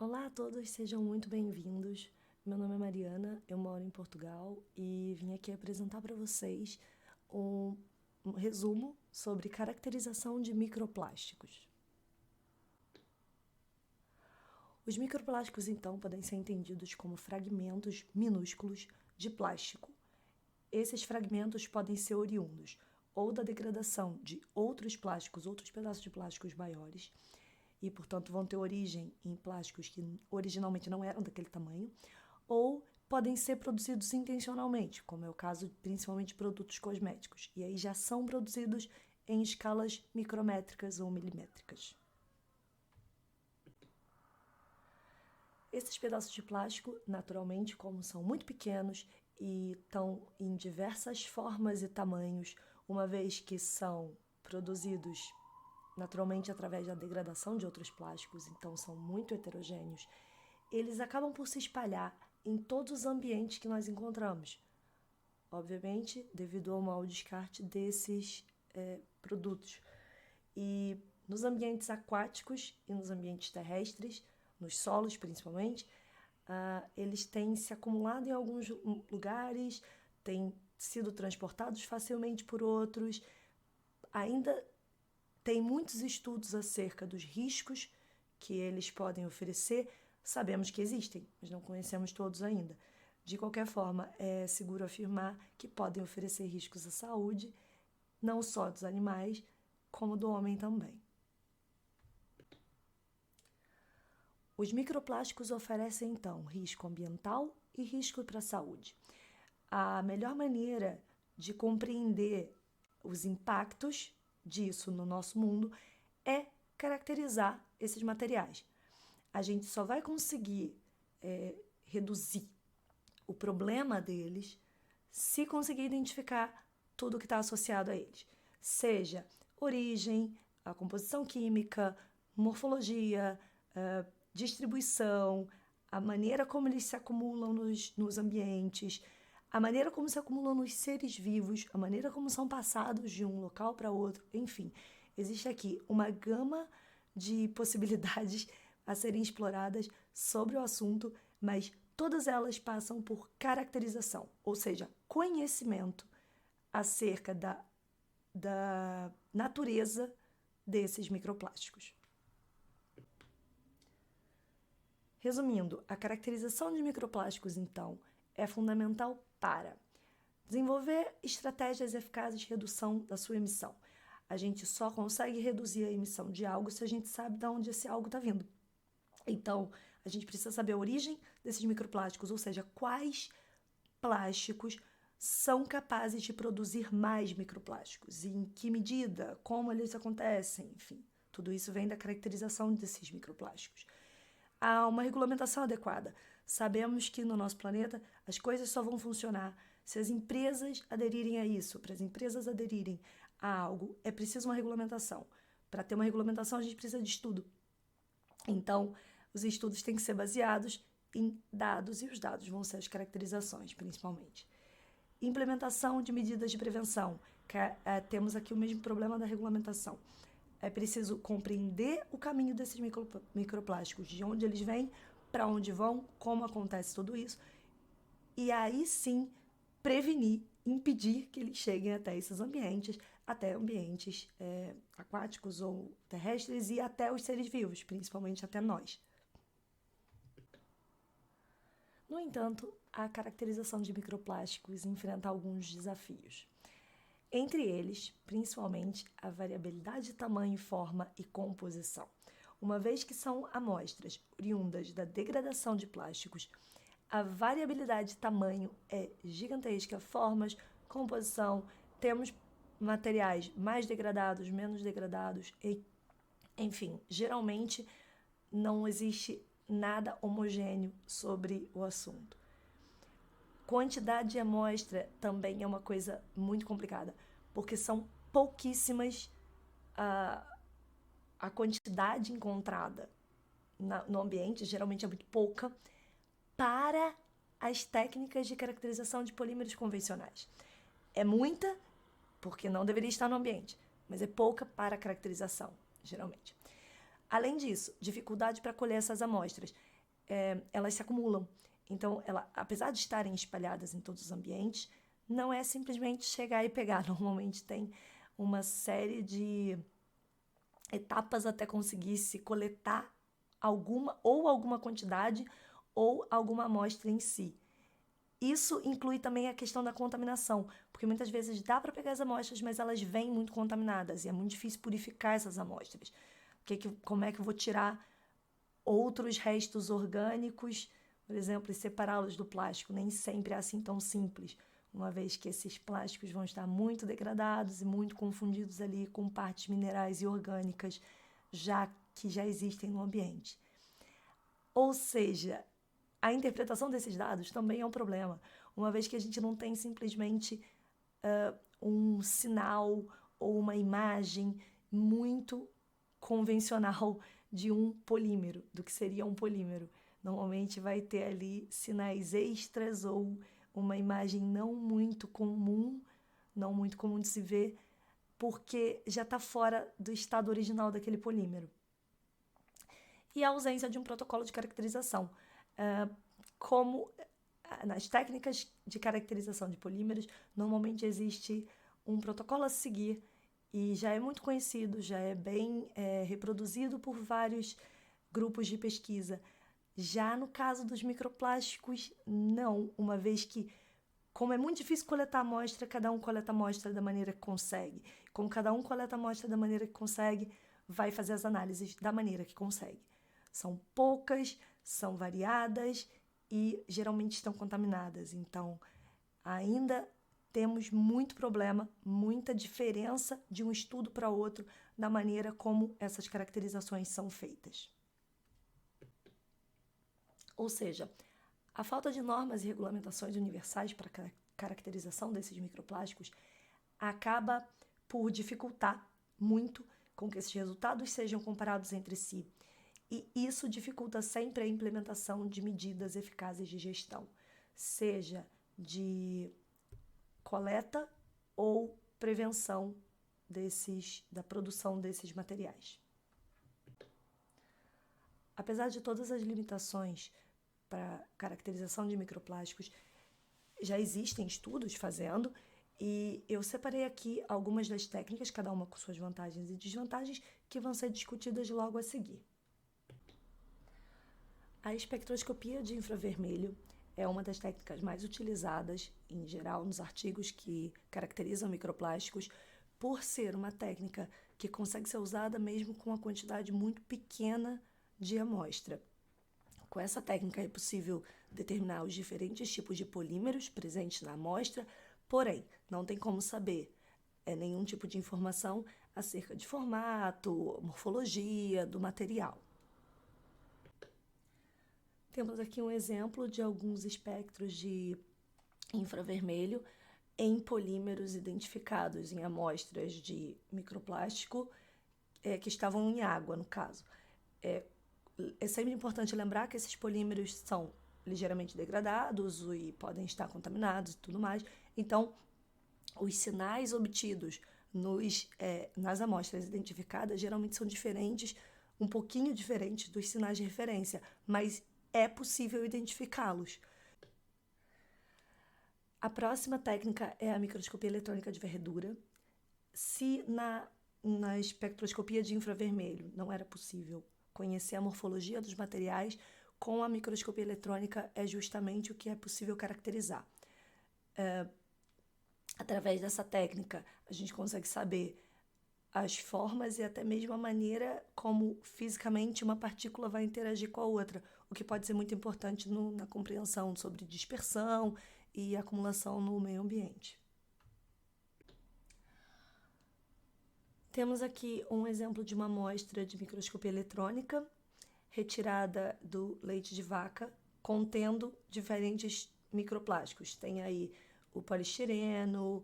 Olá a todos, sejam muito bem-vindos. Meu nome é Mariana, eu moro em Portugal e vim aqui apresentar para vocês um resumo sobre caracterização de microplásticos. Os microplásticos, então, podem ser entendidos como fragmentos minúsculos de plástico. Esses fragmentos podem ser oriundos ou da degradação de outros plásticos, outros pedaços de plásticos maiores, e, portanto, vão ter origem em plásticos que originalmente não eram daquele tamanho, ou podem ser produzidos intencionalmente, como é o caso principalmente de produtos cosméticos, e aí já são produzidos em escalas micrométricas ou milimétricas. Esses pedaços de plástico, naturalmente, como são muito pequenos e estão em diversas formas e tamanhos, uma vez que são produzidos naturalmente através da degradação de outros plásticos, então são muito heterogêneos, eles acabam por se espalhar em todos os ambientes que nós encontramos. Obviamente, devido ao mau descarte desses produtos. E nos ambientes aquáticos e nos ambientes terrestres, nos solos principalmente, eles têm se acumulado em alguns lugares, têm sido transportados facilmente por outros. Ainda tem muitos estudos acerca dos riscos que eles podem oferecer. Sabemos que existem, mas não conhecemos todos ainda. De qualquer forma, é seguro afirmar que podem oferecer riscos à saúde, não só dos animais, como do homem também. Os microplásticos oferecem, então, risco ambiental e risco para a saúde. A melhor maneira de compreender os impactos disso no nosso mundo é caracterizar esses materiais. A gente só vai conseguir reduzir o problema deles se conseguir identificar tudo que está associado a eles. Seja origem, a composição química, morfologia, distribuição, a maneira como eles se acumulam nos ambientes, a maneira como se acumulam nos seres vivos, a maneira como são passados de um local para outro, enfim. Existe aqui uma gama de possibilidades a serem exploradas sobre o assunto, mas todas elas passam por caracterização, ou seja, conhecimento acerca da natureza desses microplásticos. Resumindo, a caracterização de microplásticos, então, é fundamental para desenvolver estratégias eficazes de redução da sua emissão. A gente só consegue reduzir a emissão de algo se a gente sabe de onde esse algo está vindo. Então, a gente precisa saber a origem desses microplásticos, ou seja, quais plásticos são capazes de produzir mais microplásticos, e em que medida, como eles acontecem, enfim. Tudo isso vem da caracterização desses microplásticos. Há uma regulamentação adequada. Sabemos que no nosso planeta as coisas só vão funcionar se as empresas aderirem a isso. Para as empresas aderirem a algo, é preciso uma regulamentação. Para ter uma regulamentação, a gente precisa de estudo. Então, os estudos têm que ser baseados em dados, e os dados vão ser as caracterizações, principalmente. Implementação de medidas de prevenção. Temos aqui o mesmo problema da regulamentação. É preciso compreender o caminho desses microplásticos, de onde eles vêm, para onde vão, como acontece tudo isso, e aí sim prevenir, impedir que eles cheguem até esses ambientes, até ambientes aquáticos ou terrestres e até os seres vivos, principalmente até nós. No entanto, a caracterização de microplásticos enfrenta alguns desafios. Entre eles, principalmente, a variabilidade de tamanho, forma e composição. Uma vez que são amostras oriundas da degradação de plásticos, a variabilidade de tamanho é gigantesca, formas, composição, temos materiais mais degradados, menos degradados, enfim, geralmente não existe nada homogêneo sobre o assunto. Quantidade de amostra também é uma coisa muito complicada, porque são pouquíssimas a quantidade encontrada no ambiente, geralmente é muito pouca, para as técnicas de caracterização de polímeros convencionais. É muita, porque não deveria estar no ambiente, mas é pouca para a caracterização, geralmente. Além disso, dificuldade para colher essas amostras. elas se acumulam. Então, apesar de estarem espalhadas em todos os ambientes, não é simplesmente chegar e pegar. Normalmente tem uma série de etapas até conseguir se coletar alguma quantidade ou alguma amostra em si. Isso inclui também a questão da contaminação, porque muitas vezes dá para pegar as amostras, mas elas vêm muito contaminadas e é muito difícil purificar essas amostras. Como é que eu vou tirar outros restos orgânicos, por exemplo, e separá-los do plástico? Nem sempre é assim tão simples, uma vez que esses plásticos vão estar muito degradados e muito confundidos ali com partes minerais e orgânicas, que já existem no ambiente. Ou seja, a interpretação desses dados também é um problema, uma vez que a gente não tem simplesmente um sinal ou uma imagem muito convencional de um polímero, do que seria um polímero. Normalmente vai ter ali sinais extras ou uma imagem não muito comum de se ver, porque já está fora do estado original daquele polímero. E a ausência de um protocolo de caracterização. Como nas técnicas de caracterização de polímeros, normalmente existe um protocolo a seguir e já é muito conhecido, já é bem reproduzido por vários grupos de pesquisa. Já no caso dos microplásticos, não, uma vez que, como é muito difícil coletar amostra, cada um coleta a amostra da maneira que consegue. Como cada um coleta a amostra da maneira que consegue, vai fazer as análises da maneira que consegue. São poucas, são variadas e geralmente estão contaminadas. Então, ainda temos muito problema, muita diferença de um estudo para outro na maneira como essas caracterizações são feitas. Ou seja, a falta de normas e regulamentações universais para a caracterização desses microplásticos acaba por dificultar muito com que esses resultados sejam comparados entre si. E isso dificulta sempre a implementação de medidas eficazes de gestão, seja de coleta ou prevenção da produção desses materiais. Apesar de todas as limitações para caracterização de microplásticos, já existem estudos fazendo, e eu separei aqui algumas das técnicas, cada uma com suas vantagens e desvantagens, que vão ser discutidas logo a seguir. A espectroscopia de infravermelho é uma das técnicas mais utilizadas, em geral, nos artigos que caracterizam microplásticos, por ser uma técnica que consegue ser usada mesmo com uma quantidade muito pequena de amostra. Com essa técnica é possível determinar os diferentes tipos de polímeros presentes na amostra, porém, não tem como saber nenhum tipo de informação acerca de formato, morfologia do material. Temos aqui um exemplo de alguns espectros de infravermelho em polímeros identificados em amostras de microplástico que estavam em água, no caso. É sempre importante lembrar que esses polímeros são ligeiramente degradados e podem estar contaminados e tudo mais. Então, os sinais obtidos nas amostras identificadas geralmente são diferentes, um pouquinho diferentes dos sinais de referência, mas é possível identificá-los. A próxima técnica é a microscopia eletrônica de varredura. Se na espectroscopia de infravermelho não era possível conhecer a morfologia dos materiais, com a microscopia eletrônica é justamente o que é possível caracterizar. Através dessa técnica, a gente consegue saber as formas e até mesmo a maneira como fisicamente uma partícula vai interagir com a outra, o que pode ser muito importante na compreensão sobre dispersão e acumulação no meio ambiente. Temos aqui um exemplo de uma amostra de microscopia eletrônica retirada do leite de vaca, contendo diferentes microplásticos. Tem aí o poliestireno,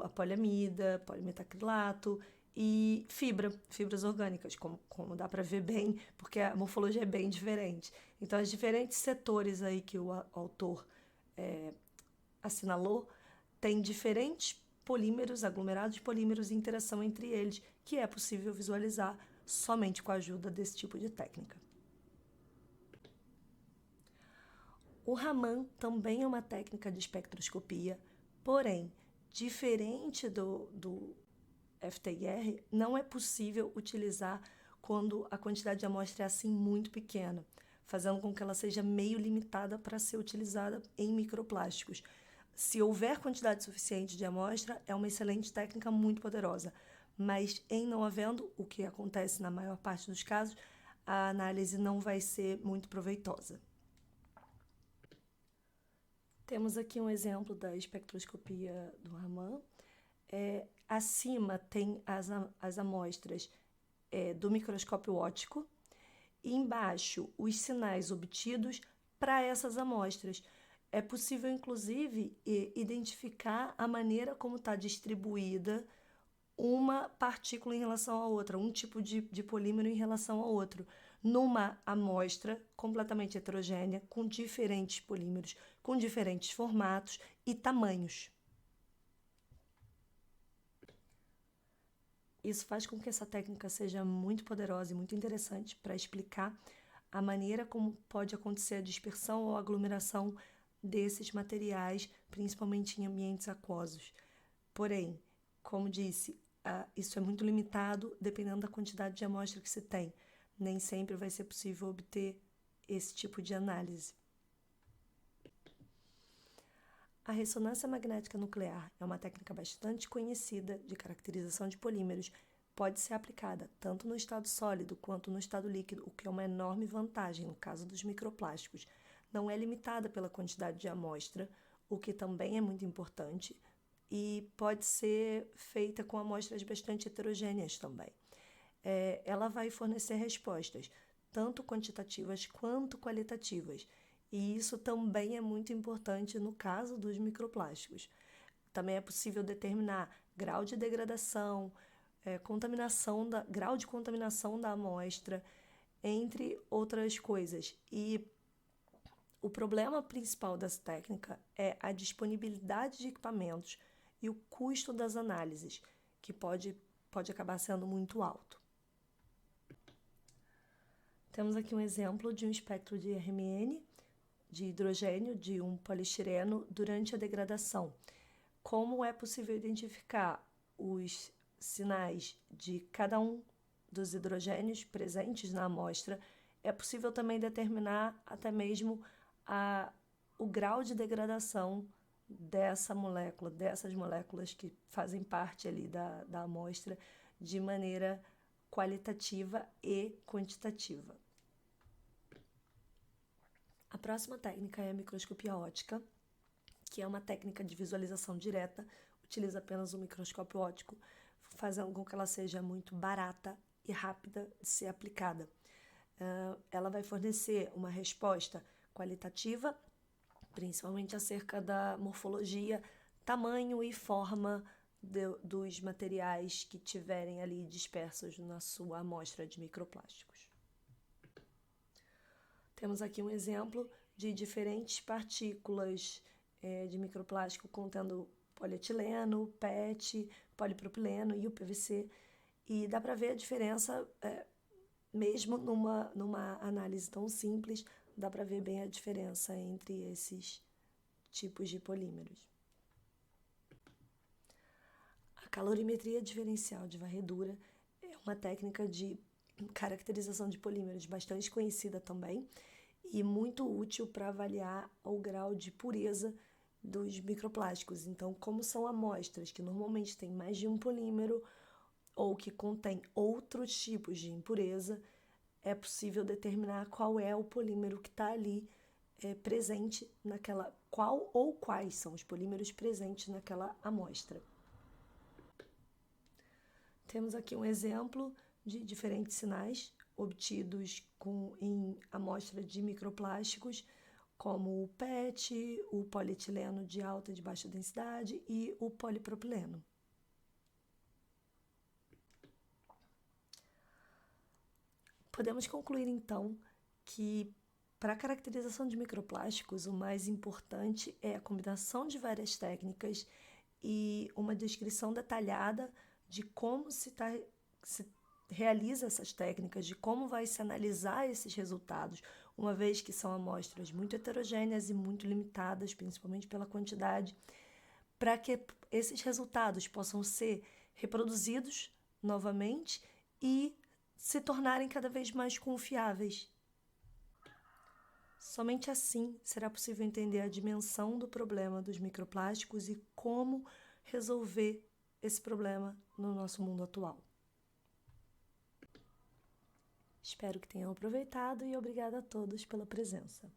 a poliamida, polimetacrilato e fibras orgânicas, como dá para ver bem, porque a morfologia é bem diferente. Então, os diferentes setores aí que o autor assinalou têm diferentes polímeros, aglomerados de polímeros e interação entre eles, que é possível visualizar somente com a ajuda desse tipo de técnica. O Raman também é uma técnica de espectroscopia, porém, diferente do FTIR, não é possível utilizar quando a quantidade de amostra é assim muito pequena, fazendo com que ela seja meio limitada para ser utilizada em microplásticos. Se houver quantidade suficiente de amostra, é uma excelente técnica muito poderosa, mas em não havendo, o que acontece na maior parte dos casos, a análise não vai ser muito proveitosa. Temos aqui um exemplo da espectroscopia do Raman. Acima tem as amostras do microscópio óptico e embaixo os sinais obtidos para essas amostras. É possível, inclusive, identificar a maneira como está distribuída uma partícula em relação à outra, um tipo de polímero em relação ao outro, numa amostra completamente heterogênea, com diferentes polímeros, com diferentes formatos e tamanhos. Isso faz com que essa técnica seja muito poderosa e muito interessante para explicar a maneira como pode acontecer a dispersão ou aglomeração desses materiais, principalmente em ambientes aquosos. Porém, como disse, isso é muito limitado dependendo da quantidade de amostra que se tem. Nem sempre vai ser possível obter esse tipo de análise. A ressonância magnética nuclear é uma técnica bastante conhecida de caracterização de polímeros. Pode ser aplicada tanto no estado sólido quanto no estado líquido, o que é uma enorme vantagem no caso dos microplásticos. Não é limitada pela quantidade de amostra, o que também é muito importante, e pode ser feita com amostras bastante heterogêneas também. Ela vai fornecer respostas, tanto quantitativas quanto qualitativas, e isso também é muito importante no caso dos microplásticos. Também é possível determinar grau de degradação, grau de contaminação da amostra, entre outras coisas. E o problema principal dessa técnica é a disponibilidade de equipamentos e o custo das análises, que pode acabar sendo muito alto. Temos aqui um exemplo de um espectro de RMN, de hidrogênio, de um poliestireno durante a degradação. Como é possível identificar os sinais de cada um dos hidrogênios presentes na amostra? É possível também determinar até mesmo o grau de degradação dessa molécula, dessas moléculas que fazem parte ali da amostra, de maneira qualitativa e quantitativa. A próxima técnica é a microscopia óptica, que é uma técnica de visualização direta, utiliza apenas o microscópio óptico, fazendo com que ela seja muito barata e rápida de ser aplicada. Ela vai fornecer uma resposta qualitativa, principalmente acerca da morfologia, tamanho e forma dos materiais que tiverem ali dispersos na sua amostra de microplásticos. Temos aqui um exemplo de diferentes partículas de microplástico contendo polietileno, PET, polipropileno e o PVC. E dá para ver a diferença, mesmo numa análise tão simples, dá para ver bem a diferença entre esses tipos de polímeros. A calorimetria diferencial de varredura é uma técnica de caracterização de polímeros bastante conhecida também e muito útil para avaliar o grau de pureza dos microplásticos. Então, como são amostras que normalmente têm mais de um polímero ou que contém outros tipos de impureza, é possível determinar qual é o polímero que está ali presente naquela, qual ou quais são os polímeros presentes naquela amostra. Temos aqui um exemplo de diferentes sinais obtidos em amostra de microplásticos, como o PET, o polietileno de alta e de baixa densidade e o polipropileno. Podemos concluir, então, que para a caracterização de microplásticos, o mais importante é a combinação de várias técnicas e uma descrição detalhada de como se realiza essas técnicas, de como vai se analisar esses resultados, uma vez que são amostras muito heterogêneas e muito limitadas, principalmente pela quantidade, para que esses resultados possam ser reproduzidos novamente e se tornarem cada vez mais confiáveis. Somente assim será possível entender a dimensão do problema dos microplásticos e como resolver esse problema no nosso mundo atual. Espero que tenham aproveitado e obrigada a todos pela presença.